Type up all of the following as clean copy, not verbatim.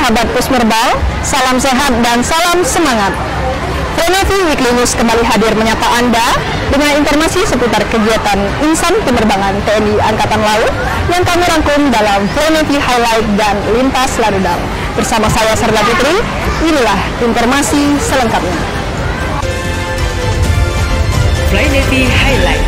sahabat Pusmerbal, salam sehat dan salam semangat. Fronavy Weekly News kembali hadir menyapa Anda dengan informasi seputar kegiatan insan penerbangan TNI Angkatan Laut yang kami rangkum dalam Fronavy Highlight dan Lintas Larudal. Bersama saya Sarla Putri, inilah informasi selengkapnya. Fronavy Highlight.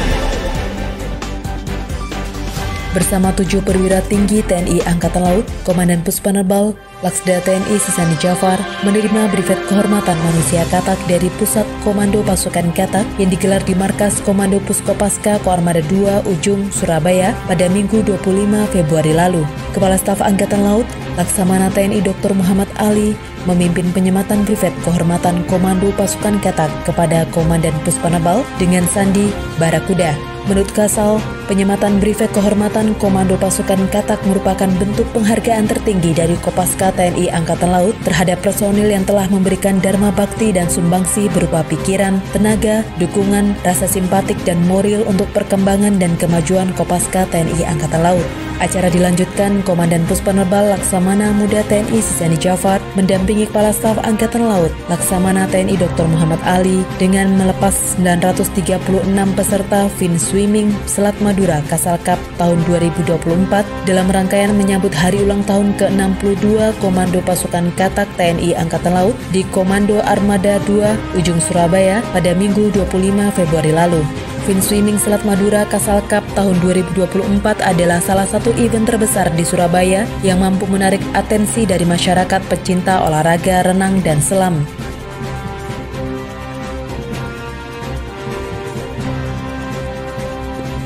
Bersama 7 perwira tinggi TNI Angkatan Laut, Komandan Puspenerbal, Laksda TNI Sisani Jafar menerima briefet kehormatan manusia Katak dari Pusat Komando Pasukan Katak yang digelar di Markas Komando Puskopaska Koarmada 2 Ujung, Surabaya pada Minggu 25 Februari lalu. Kepala Staf Angkatan Laut, Laksamana TNI Dr. Muhammad Ali memimpin penyematan briefet kehormatan Komando Pasukan Katak kepada Komandan Puspenerbal dengan sandi Barakuda. Menurut Kasal, penyematan briefet kehormatan Komando Pasukan Katak merupakan bentuk penghargaan tertinggi dari Kopaska TNI Angkatan Laut terhadap personil yang telah memberikan dharma bakti dan sumbangsi berupa pikiran, tenaga, dukungan, rasa simpatik dan moral untuk perkembangan dan kemajuan Kopaska TNI Angkatan Laut. Acara dilanjutkan, Komandan Puspenerbal Laksamana Muda TNI Sisani Jafar mendampingi Kepala Staf Angkatan Laut Laksamana TNI Dr. Muhammad Ali dengan melepas 936 peserta fin swimming Selat Madura Kasal Cup tahun 2024 dalam rangkaian menyambut hari ulang tahun ke-62 Komando Pasukan Katak TNI Angkatan Laut di Komando Armada 2 Ujung Surabaya pada Minggu 25 Februari lalu. Fin Swimming Selat Madura Kasal Cup tahun 2024 adalah salah satu event terbesar di Surabaya yang mampu menarik atensi dari masyarakat pecinta olahraga renang dan selam.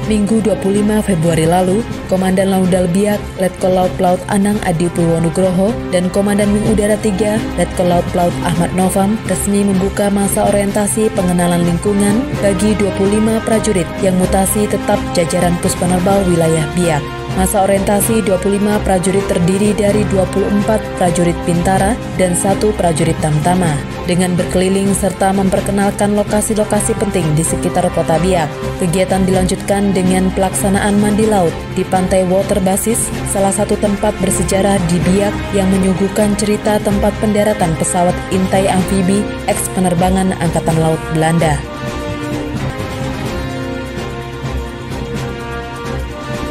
Minggu 25 Februari lalu, Komandan Laudal Biak, Letkol Laut Pelaut Anang Adi Purwonugroho, dan Komandan Wing Udara 3, Letkol Laut Pelaut Ahmad Novam, resmi membuka masa orientasi pengenalan lingkungan bagi 25 prajurit yang mutasi tetap jajaran Puspenerbal wilayah Biak. Masa orientasi 25 prajurit terdiri dari 24 prajurit Bintara dan 1 prajurit Tamtama, dengan berkeliling serta memperkenalkan lokasi-lokasi penting di sekitar kota Biak. Kegiatan dilanjutkan dengan pelaksanaan mandi laut di Pantai Water Basis, salah satu tempat bersejarah di Biak yang menyuguhkan cerita tempat pendaratan pesawat intai amfibi eks penerbangan Angkatan Laut Belanda.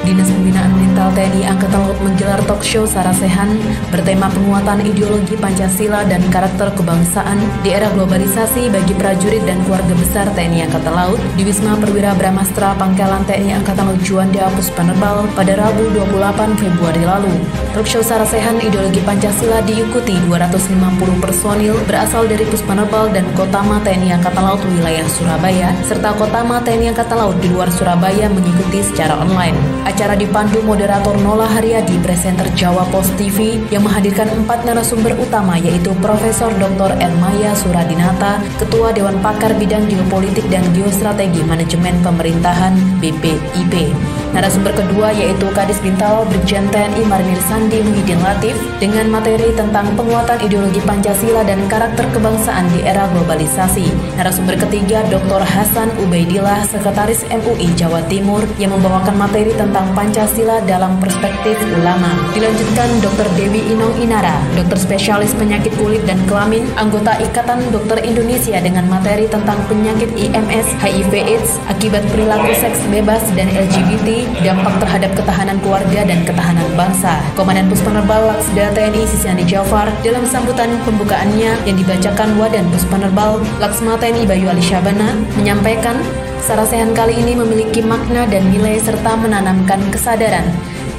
Dinas Pembinaan Mental TNI Angkatan Laut menggelar talk show Sarasehan bertema penguatan ideologi Pancasila dan karakter kebangsaan di era globalisasi bagi prajurit dan keluarga besar TNI Angkatan Laut di Wisma Perwira Bramastra Pangkalan TNI Angkatan Laut Juanda Puspenerbal pada Rabu 28 Februari lalu. Talk show Sarasehan ideologi Pancasila diikuti 250 personil berasal dari Puspenerbal dan Kotama TNI Angkatan Laut wilayah Surabaya serta Kotama TNI Angkatan Laut di luar Surabaya mengikuti secara online. Acara dipandu moderator Nola Haryadi, presenter Jawa Post TV, yang menghadirkan 4 narasumber utama yaitu Profesor Dr. Ermaya Suradinata, Ketua Dewan Pakar Bidang Geopolitik dan Geostrategi Manajemen Pemerintahan BPIP. Narasumber kedua yaitu Kadis Bintaro Brigjen TNI Marinir Sandi Muhyiddin Latif dengan materi tentang penguatan ideologi Pancasila dan karakter kebangsaan di era globalisasi. Narasumber ketiga Dr. Hasan Ubaidillah, Sekretaris MUI Jawa Timur, yang membawakan materi tentang Pancasila dalam perspektif ulama. Dilanjutkan Dr. Dewi Inong Inara, dokter spesialis penyakit kulit dan kelamin, anggota Ikatan Dokter Indonesia dengan materi tentang penyakit IMS, HIV/AIDS, akibat perilaku seks bebas dan LGBT, dampak terhadap ketahanan keluarga dan ketahanan bangsa. Komandan Puspenerbal Laksda TNI Sisani Jafar dalam sambutan pembukaannya yang dibacakan Wadan Puspenerbal Laksma TNI Bayu Ali Syabana menyampaikan Sarasehan kali ini memiliki makna dan nilai serta menanamkan kesadaran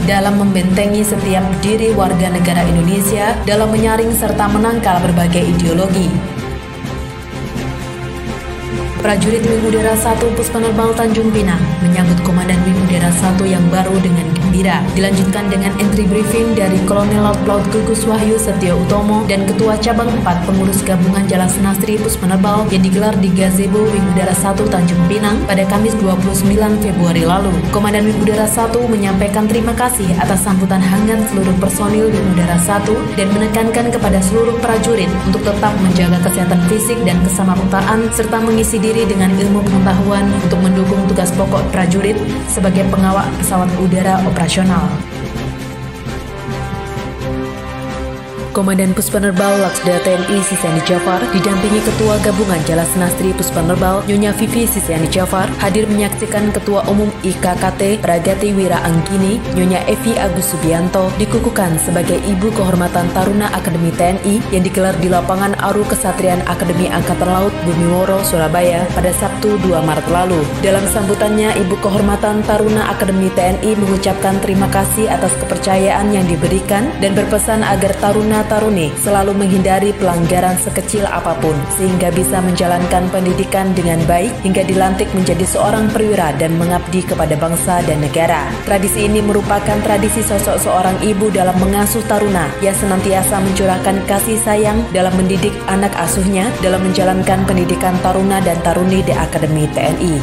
dalam membentengi setiap diri warga negara Indonesia dalam menyaring serta menangkal berbagai ideologi. Prajurit Wing Udara 1 Puspenerbal Tanjung Pinang menyambut Komandan Wing Udara 1 yang baru dengan gembira. Dilanjutkan dengan entry briefing dari Kolonel Laut Pelaut Gugus Wahyu Setio Utomo dan Ketua Cabang 4 Pengurus Gabungan Jalan Senastri Puspenerbal yang digelar di Gazebo Wing Udara 1 Tanjung Pinang pada Kamis 29 Februari lalu. Komandan Wing Udara 1 menyampaikan terima kasih atas sambutan hangat seluruh personil Wing Udara 1 dan menekankan kepada seluruh prajurit untuk tetap menjaga kesehatan fisik dan kesamaptaan serta mengisi diri dengan ilmu pengetahuan untuk mendukung tugas pokok prajurit sebagai pengawal pesawat udara operasional. Komandan Puspenerbal Laksda TNI Sisiani Jafar didampingi Ketua Gabungan Jalasnastri Puspenerbal Nyonya Vivi Sisiani Jafar hadir menyaksikan Ketua Umum IKKT Pragati Wira Anggini Nyonya Evi Agus Subianto dikukuhkan sebagai Ibu Kehormatan Taruna Akademi TNI yang digelar di lapangan Aru Kesatrian Akademi Angkatan Laut Bumiworo, Surabaya pada Sabtu 2 Maret lalu. Dalam sambutannya, Ibu Kehormatan Taruna Akademi TNI mengucapkan terima kasih atas kepercayaan yang diberikan dan berpesan agar taruna-taruni selalu menghindari pelanggaran sekecil apapun sehingga bisa menjalankan pendidikan dengan baik hingga dilantik menjadi seorang perwira dan mengabdi kepada bangsa dan negara. Tradisi ini merupakan tradisi sosok seorang ibu dalam mengasuh taruna yang senantiasa mencurahkan kasih sayang dalam mendidik anak asuhnya dalam menjalankan pendidikan taruna dan taruni di Akademi TNI.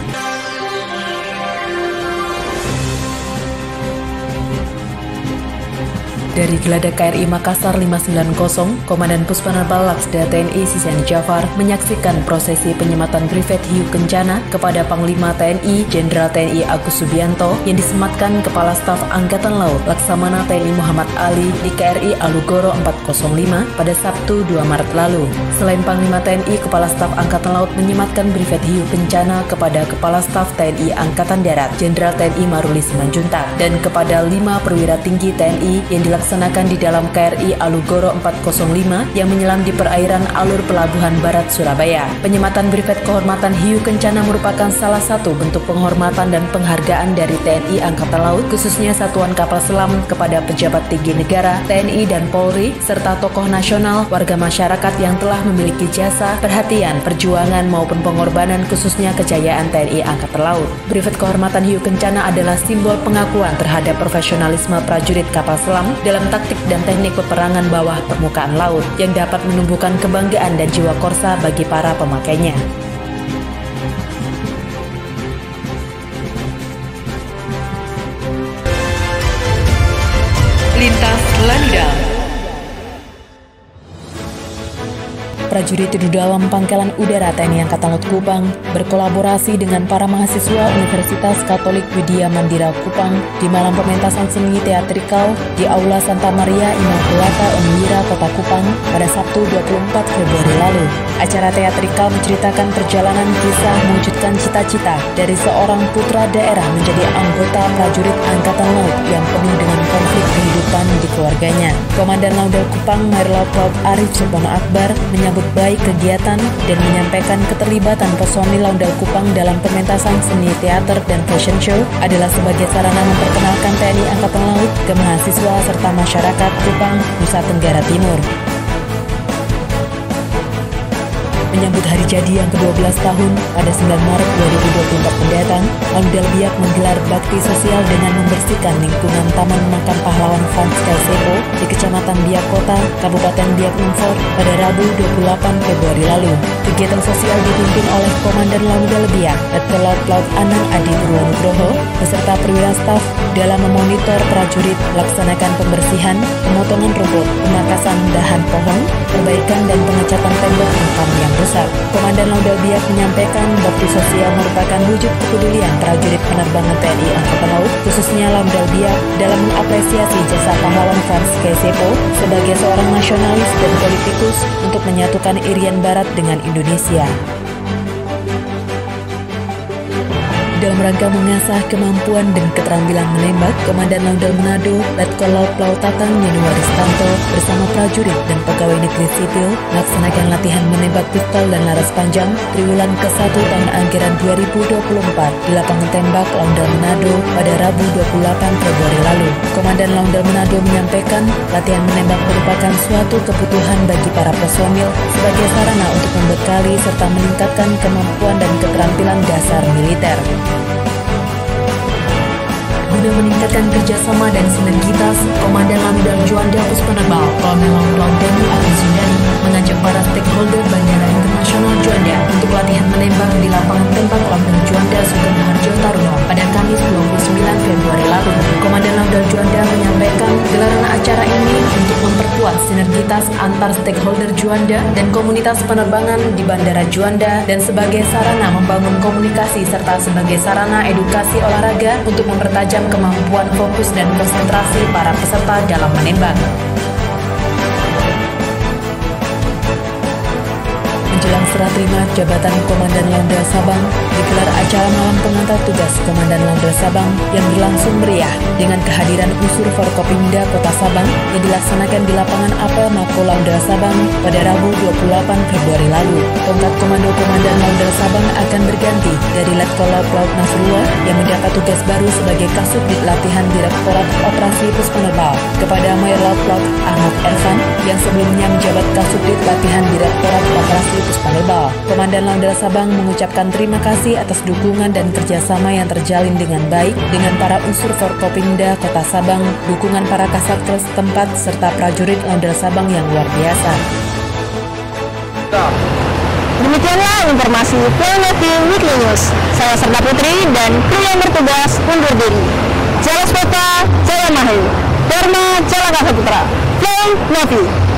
Dari Geladak KRI Makassar 590, Komandan Puspenerbal Laksda TNI Sisiani Jafar menyaksikan prosesi penyematan Privet Hiu Kencana kepada Panglima TNI Jenderal TNI Agus Subianto yang disematkan Kepala Staf Angkatan Laut Laksamana TNI Muhammad Ali di KRI Alugoro 405 pada Sabtu 2 Maret lalu. Selain Panglima TNI, Kepala Staf Angkatan Laut menyematkan Privet Hiu Kencana kepada Kepala Staf TNI Angkatan Darat Jenderal TNI Maruli Simanjuntak dan kepada 5 perwira tinggi TNI yang dilaksanakan di dalam KRI Alugoro 405 yang menyelam di perairan alur Pelabuhan Barat Surabaya. Penyematan Privet Kehormatan Hiu Kencana merupakan salah satu bentuk penghormatan dan penghargaan dari TNI Angkatan Laut, khususnya Satuan Kapal Selam, kepada pejabat tinggi negara, TNI dan Polri, serta tokoh nasional, warga masyarakat yang telah memiliki jasa, perhatian, perjuangan maupun pengorbanan khususnya kejayaan TNI Angkatan Laut. Privet Kehormatan Hiu Kencana adalah simbol pengakuan terhadap profesionalisme prajurit kapal selam dalam taktik dan teknik peperangan bawah permukaan laut yang dapat menumbuhkan kebanggaan dan jiwa korsa bagi para pemakainya. Lintas Lanidal. Prajurit di dalam Pangkalan Udara TNI Angkatan Laut Kupang berkolaborasi dengan para mahasiswa Universitas Katolik Widya Mandira Kupang di malam pementasan seni teatrikal di Aula Santa Maria Immaculata Onwira Kota Kupang pada Sabtu 24 Februari lalu. Acara teatrikal menceritakan perjalanan kisah mewujudkan cita-cita dari seorang putra daerah menjadi anggota prajurit Angkatan Laut yang penuh dengan konflik kehidupan di keluarganya. Komandan Laudal Kupang Mayorlaut Laut Arif Sulpono Akbar menyambut baik kegiatan dan menyampaikan keterlibatan personil Laudal Kupang dalam pementasan seni teater dan fashion show adalah sebagai sarana memperkenalkan TNI Angkatan Laut ke mahasiswa serta masyarakat Kupang, Nusa Tenggara Timur. Menyambut hari jadi yang ke-12 tahun pada 9 Maret 2024 mendatang, Laudal Biak menggelar bakti sosial dengan membersihkan lingkungan Taman Makam Pahlawan Frans Kaisepo di Kecamatan Biak Kota, Kabupaten Biak Numfor pada Rabu 28 Februari lalu. Kegiatan sosial dipimpin oleh Komandan Laudal Biak, Letkol Laut Anang Adi Purwonugroho, beserta perwira staf dalam memonitor prajurit melaksanakan pembersihan, pemotongan rumput, pemangkasan dahan pohon, perbaikan dan pengecatan tembok makam yang besar. Komandan Laudal Biak menyampaikan bakti sosial merupakan wujud kepedulian prajurit penerbangan TNI Angkatan Laut, khususnya Laudal Biak, dalam mengapresiasi jasa pahlawan Frans Kaisepo sebagai seorang nasionalis dan politikus untuk menyatukan Irian Barat dengan Indonesia. Dalam rangka mengasah kemampuan dan keterampilan menembak, Komandan Laudal Manado, Letkol Laut Laut Tatang Yanuaristanto bersama prajurit dan pegawai negeri sipil melaksanakan latihan menembak pistol dan laras panjang triwulan ke-1 tahun anggaran 2024 di lapangan tembak Laudal Manado pada Rabu 28 Februari lalu. Komandan Laudal Manado menyampaikan latihan menembak merupakan suatu kebutuhan bagi para personil sebagai sarana untuk membekali serta meningkatkan kemampuan dan keterampilan dasar militer. Guna meningkatkan kerjasama dan sinergitas, Komandan Laudal Juanda Puspenerbal, Kolonel Laut TNI Agus Sundari mengajak para stakeholder Bandara Internasional Juanda untuk latihan menembak di lapangan tembak Laudal Juanda Sugeng Harjo Taruna pada Kamis 29 Februari lalu. Komandan Laudal Juanda menyampaikan gelaran acara ini untuk memperkuat sinergitas antar stakeholder Juanda dan komunitas penerbangan di Bandara Juanda dan sebagai sarana membangun komunikasi serta sebagai sarana edukasi olahraga untuk mempertajam kemampuan fokus dan konsentrasi para peserta dalam menembak. Jelang serah terima jabatan Komandan Laundra Sabang, digelar acara malam pengantar tugas Komandan Laundra Sabang yang berlangsung meriah dengan kehadiran unsur Forkopimda Kota Sabang yang dilaksanakan di lapangan apel Mako Laundra Sabang pada Rabu 28 Februari lalu. Tongkat Komando Komandan Laundra Sabang akan berganti dari Letkol Laut Nasrullah yang mendapat tugas baru sebagai Kasubdit Latihan Direktorat Operasi Puspenerbal kepada Mayor Laut Ahmad Ervan yang sebelumnya menjabat Kasubdit Latihan Direktorat Operasi Puspenerbal. Komandan Laundra Sabang mengucapkan terima kasih atas dukungan dan kerjasama yang terjalin dengan baik dengan para unsur Forkopimda Kota Sabang, dukungan para kasatgas setempat serta prajurit Laundra Sabang yang luar biasa. Demikianlah informasi Play Navy Weekly News. Saya Serda Putri dan kru yang bertugas undur diri. Jaya Spota, Jaya Mahir, Dharma Jalaka Putra, Play Navy.